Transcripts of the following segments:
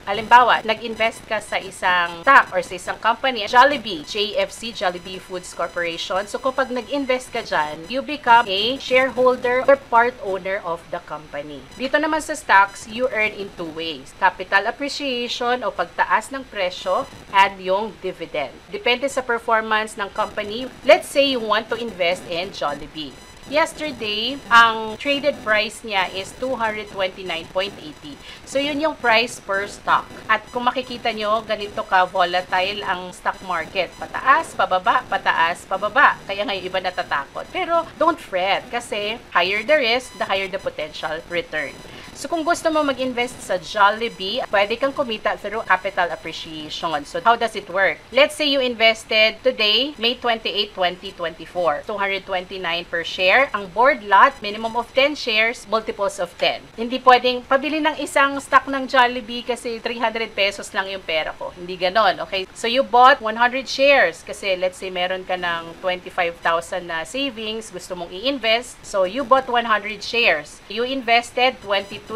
Halimbawa, nag-invest ka sa isang stock or sa isang company, Jollibee, JFC, Jollibee Foods Corporation. So kapag nag-invest ka dyan, you become a shareholder or part owner of the company. Dito naman sa stocks, you earn in two ways. Capital appreciation o pagtaas ng presyo and yung dividend. Depende sa performance ng company. Let's say you want to invest in Jollibee. Yesterday, ang traded price niya is 229.80. So, yun yung price per stock. At kung makikita nyo, ganito ka volatile ang stock market. Pataas, pababa, pataas, pababa. Kaya ngayon iba natatakot. Pero, don't fret kasi higher the risk, the higher the potential return. So, kung gusto mo mag-invest sa Jollibee, pwede kang kumita through capital appreciation. So, how does it work? Let's say you invested today, May 28, 2024. 229 per share. Ang board lot, minimum of 10 shares, multiples of 10. Hindi pwedeng pabili ng isang stock ng Jollibee kasi 300 pesos lang yung pera ko. Hindi ganon, okay? So, you bought 100 shares kasi let's say meron ka ng 25,000 na savings, gusto mong i-invest. So, you bought 100 shares. You invested 22,900.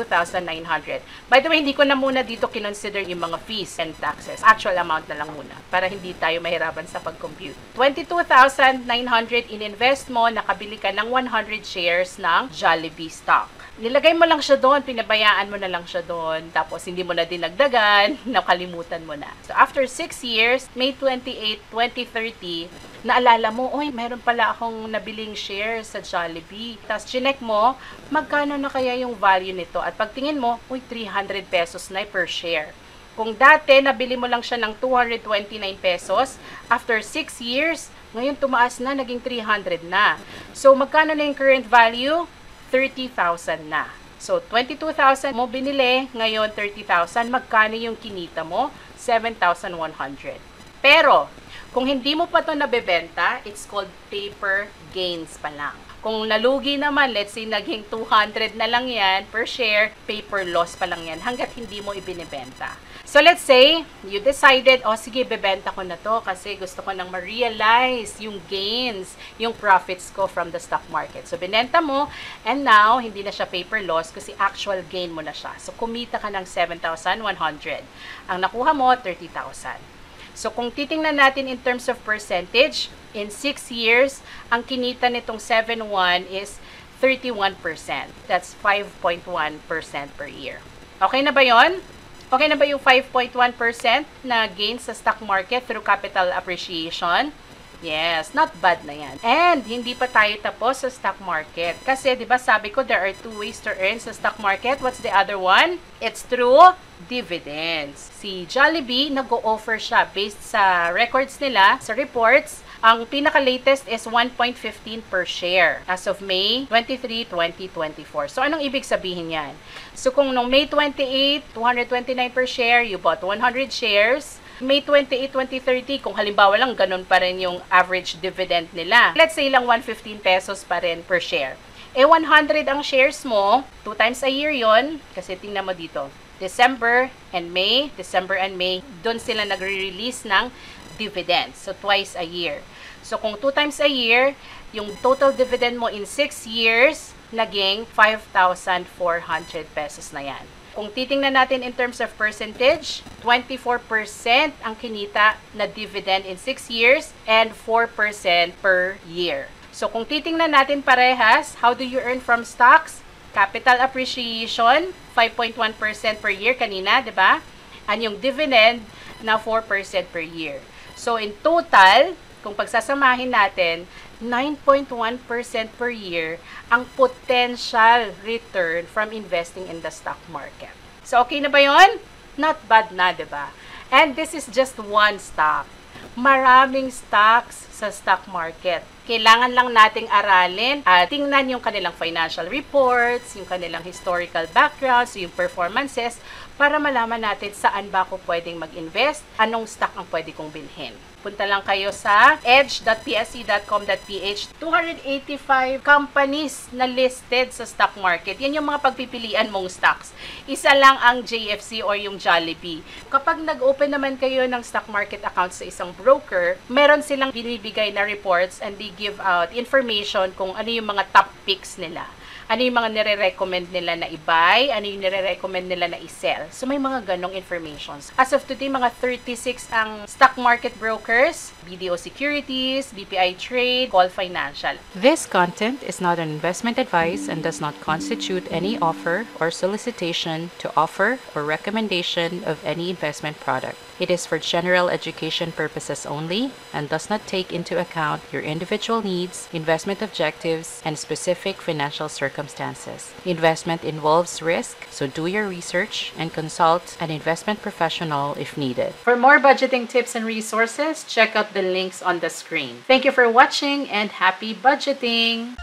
By the way, hindi ko na muna dito kinonsider yung mga fees and taxes. Actual amount na lang muna para hindi tayo mahirapan sa pag-compute. 22,900 in-invest mo, nakabili ka ng 100 shares ng Jollibee stock. Nilagay mo lang siya doon, pinabayaan mo na lang siya doon, tapos hindi mo na dinagdagan, nakalimutan mo na. So, after 6 years, May 28, 2030, naalala mo, oy, meron pala akong nabiling share sa Jollibee. Tapos, chinek mo, magkano na kaya yung value nito? At pagtingin mo, uy, 300 pesos na per share. Kung dati, nabili mo lang siya ng 229 pesos, after 6 years, ngayon tumaas na, naging 300 na. So, magkano na yung current value? 30,000 na. So, 22,000 mo binili, ngayon 30,000. Magkano yung kinita mo? 7,100. Pero, kung hindi mo pa ito nabebenta, it's called paper gains pa lang. Kung nalugi naman, let's say naging 200 na lang yan per share, paper loss pa lang yan hanggat hindi mo ibinibenta. So, let's say, you decided, oh, sige, bebenta ko na to kasi gusto ko nang ma-realize yung gains, yung profits ko from the stock market. So, binenta mo, and now, hindi na siya paper loss kasi actual gain mo na siya. So, kumita ka ng 7,100. Ang nakuha mo, 30,000. So, kung titingnan natin in terms of percentage, in 6 years, ang kinita nitong 7,1 is 31%. That's 5.1% per year. Okay na ba yon? Okay na ba yung 5.1% na gain sa stock market through capital appreciation? Yes, not bad na yan. And hindi pa tayo tapos sa stock market. Kasi, di ba sabi ko, there are two ways to earn sa stock market. What's the other one? It's through dividends. Si Jollibee, nag-o-offer siya based sa records nila, sa reports. Ang pinaka-latest is 1.15 per share as of May 23, 2024. So, anong ibig sabihin yan? So, kung nung May 28, 229 per share, you bought 100 shares. May 28, 2030, kung halimbawa lang, ganun pa rin yung average dividend nila. Let's say lang 115 pesos pa rin per share. 100 ang shares mo, 2 times a year yon kasi tingnan mo dito. December and May, doon sila nagre-release ng dividends. So, twice a year. So, kung 2 times a year, yung total dividend mo in 6 years, naging 5,400 pesos na yan. Kung titingnan natin in terms of percentage, 24% ang kinita na dividend in 6 years and 4% per year. So, kung titingnan natin parehas, how do you earn from stocks? Capital appreciation, 5.1% per year kanina, di ba? And yung dividend na 4% per year. So, in total, kung pagsasamahin natin, 9.1% per year ang potential return from investing in the stock market. So, okay na ba yun? Not bad na, diba? And this is just one stock. Maraming stocks sa stock market. Kailangan lang nating aralin at tingnan yung kanilang financial reports, yung kanilang historical backgrounds, yung performances, para malaman natin saan ba ako pwedeng mag-invest, anong stock ang pwede kong bilhin. Punta lang kayo sa edge.psc.com.ph. 285 companies na listed sa stock market. Yan yung mga pagpipilian mong stocks. Isa lang ang JFC or yung Jollibee. Kapag nag-open naman kayo ng stock market account sa isang broker, meron silang binibigay na reports and they give out information kung ano yung mga top picks nila. ano yung mga nire-recommend nila na i-buy, ano yung nire-recommend nila na i-sell. So may mga ganong informations. As of today, mga 36 ang stock market brokers, BDO Securities, BPI Trade, Call Financial. This content is not an investment advice and does not constitute any offer or solicitation to offer or recommendation of any investment product. It is for general education purposes only and does not take into account your individual needs, investment objectives, and specific financial circumstances. Investment involves risk, so do your research and consult an investment professional if needed. For more budgeting tips and resources, check out the links on the screen. Thank you for watching and happy budgeting!